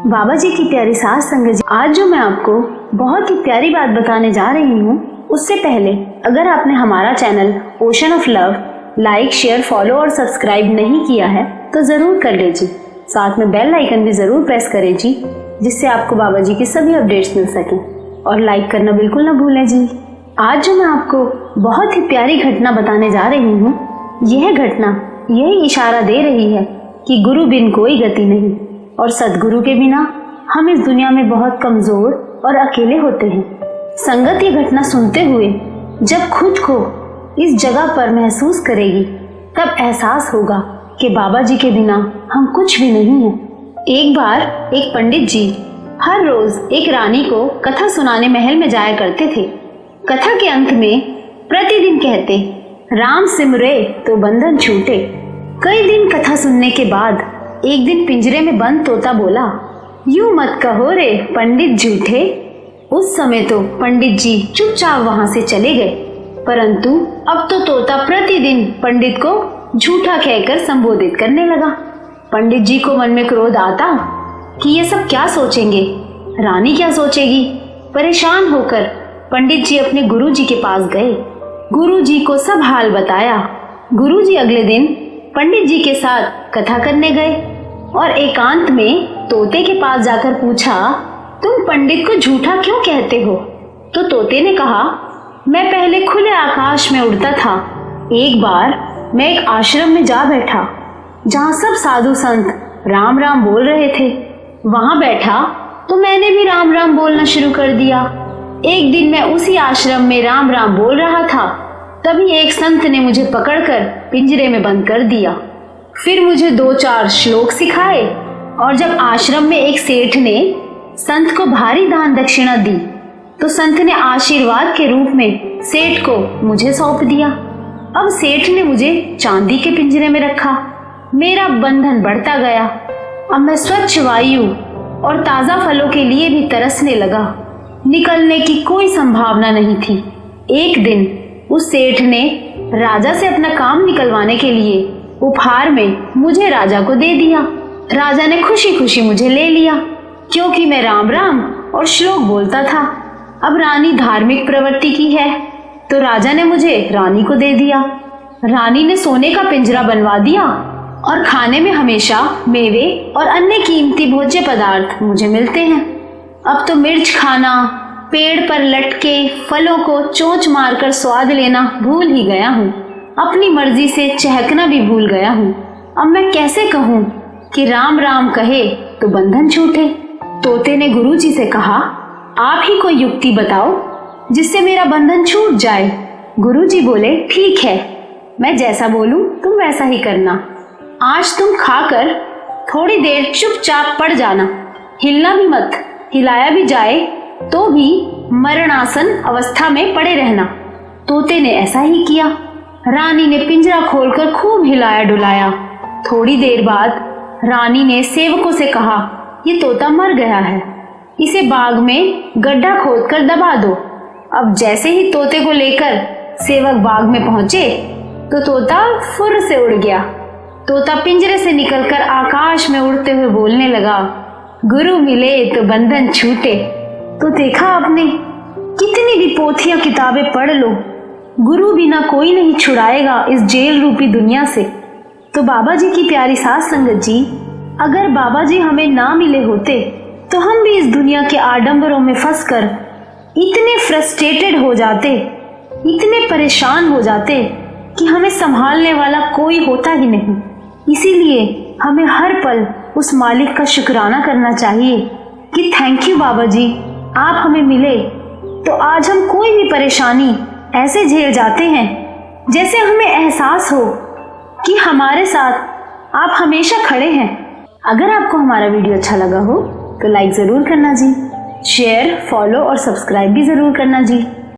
बाबा जी की प्यारी सास संगत जी, आज जो मैं आपको बहुत ही प्यारी बात बताने जा रही हूँ, उससे पहले अगर आपने हमारा channel ocean of love like, share, follow और सब्सक्राइब नहीं किया है तो जरूर कर लीजिए। साथ में बेल आइकन भी जरूर प्रेस करें जी, जिससे आपको बाबा जी की सभी अपडेट्स मिल सकें। और लाइक करना बिल्कुल ना भूलें जी। आज जो मैं आपको बहुत ही प्यारी घटना बताने जा रही हूँ, यह घटना यही इशारा दे रही है कि गुरु बिन कोई गति नहीं और सदगुरु के बिना हम इस दुनिया में बहुत कमजोर और अकेले होते हैं। संगत ये घटना सुनते हुए जब खुद को इस जगह पर महसूस करेगी, तब एहसास होगा कि बाबा जी के बिना हम कुछ भी नहीं हैं। एक बार एक पंडित जी हर रोज एक रानी को कथा सुनाने महल में जाया करते थे। कथा के अंत में प्रतिदिन कहते, राम सिमरे तो बंधन छूटे। कई दिन कथा सुनने के बाद एक दिन पिंजरे में बंद तोता बोला, यूं मत कहो रे पंडित झूठे। उस समय तो पंडित जी चुपचाप वहां से चले गए, परंतु अब तो तोता प्रतिदिन पंडित को झूठा कहकर संबोधित करने लगा। पंडित जी को मन में क्रोध आता कि ये सब क्या सोचेंगे, रानी क्या सोचेगी। परेशान होकर पंडित जी अपने गुरु जी के पास गए। गुरु जी को सब हाल बताया। गुरु जी अगले दिन पंडित जी के साथ कथा करने गए और एकांत में तोते के पास जाकर पूछा, तुम पंडित को झूठा क्यों कहते हो? तो तोते ने कहा, मैं पहले खुले आकाश में उड़ता था। एक बार मैं एक आश्रम में जा बैठा जहाँ सब साधु संत राम राम बोल रहे थे। वहां बैठा तो मैंने भी राम राम बोलना शुरू कर दिया। एक दिन मैं उसी आश्रम में राम राम बोल रहा था, तभी एक संत ने मुझे पकड़कर पिंजरे में बंद कर दिया। फिर मुझे 2-4 श्लोक सिखाए और जब आश्रम में एक सेठ ने संत को भारी दान दक्षिणा दी तो संत ने आशीर्वाद के रूप में सेठ को मुझे सौंप दिया। अब सेठ ने मुझे चांदी के पिंजरे में रखा। मेरा बंधन बढ़ता गया। अब मैं स्वच्छ वायु और ताजा फलों के लिए भी तरसने लगा। निकलने की कोई संभावना नहीं थी। एक दिन उस सेठ ने राजा से अपना काम निकलवाने के लिए उपहार में मुझे राजा को दे दिया। राजा ने खुशी खुशी मुझे ले लिया, क्योंकि मैं राम राम और श्लोक बोलता था। अब रानी धार्मिक प्रवृत्ति की है तो राजा ने मुझे रानी को दे दिया। रानी ने सोने का पिंजरा बनवा दिया और खाने में हमेशा मेवे और अन्य कीमती भोज्य पदार्थ मुझे मिलते हैं। अब तो मिर्च खाना, पेड़ पर लटके फलों को चोंच मारकर स्वाद लेना भूल ही गया हूँ। अपनी मर्जी से चहकना भी भूल गया हूँ। अब मैं कैसे कहूँ कि राम राम कहे तो बंधन छूटे। तोते ने गुरुजी से कहा, आप ही कोई युक्ति बताओ जिससे मेरा बंधन छूट जाए। गुरुजी बोले, ठीक है, मैं जैसा बोलूं तुम वैसा ही करना। आज तुम खाकर थोड़ी देर चुपचाप पड़ जाना, हिलना भी मत। हिलाया भी जाए तो भी मरणासन अवस्था में पड़े रहना। तोते ने ऐसा ही किया। रानी ने पिंजरा खोलकर खूब हिलाया डुलाया। थोड़ी देर बाद रानी ने सेवकों से कहा, ये तोता मर गया है, इसे बाग में गड्ढा खोदकर दबा दो। अब जैसे ही तोते को लेकर सेवक बाग में पहुंचे तो तोता फुर से उड़ गया। तोता पिंजरे से निकलकर आकाश में उड़ते हुए बोलने लगा, गुरु मिले तो बंधन छूटे। तो देखा आपने, कितनी भी पोथियां किताबें पढ़ लो, गुरु बिना कोई नहीं छुड़ाएगा इस जेल रूपी दुनिया से। तो बाबा जी की प्यारी सास संगत जी, अगर बाबा जी हमें ना मिले होते तो हम भी इस दुनिया के आडंबरों में फंसकर इतने फ्रस्ट्रेटेड हो जाते, इतने परेशान हो जाते कि हमें संभालने वाला कोई होता ही नहीं। इसीलिए हमें हर पल उस मालिक का शुक्राना करना चाहिए कि थैंक यू बाबा जी, आप हमें मिले तो आज हम कोई भी परेशानी ऐसे झेल जाते हैं जैसे हमें एहसास हो कि हमारे साथ आप हमेशा खड़े हैं। अगर आपको हमारा वीडियो अच्छा लगा हो तो लाइक जरूर करना जी, शेयर, फॉलो और सब्सक्राइब भी जरूर करना जी।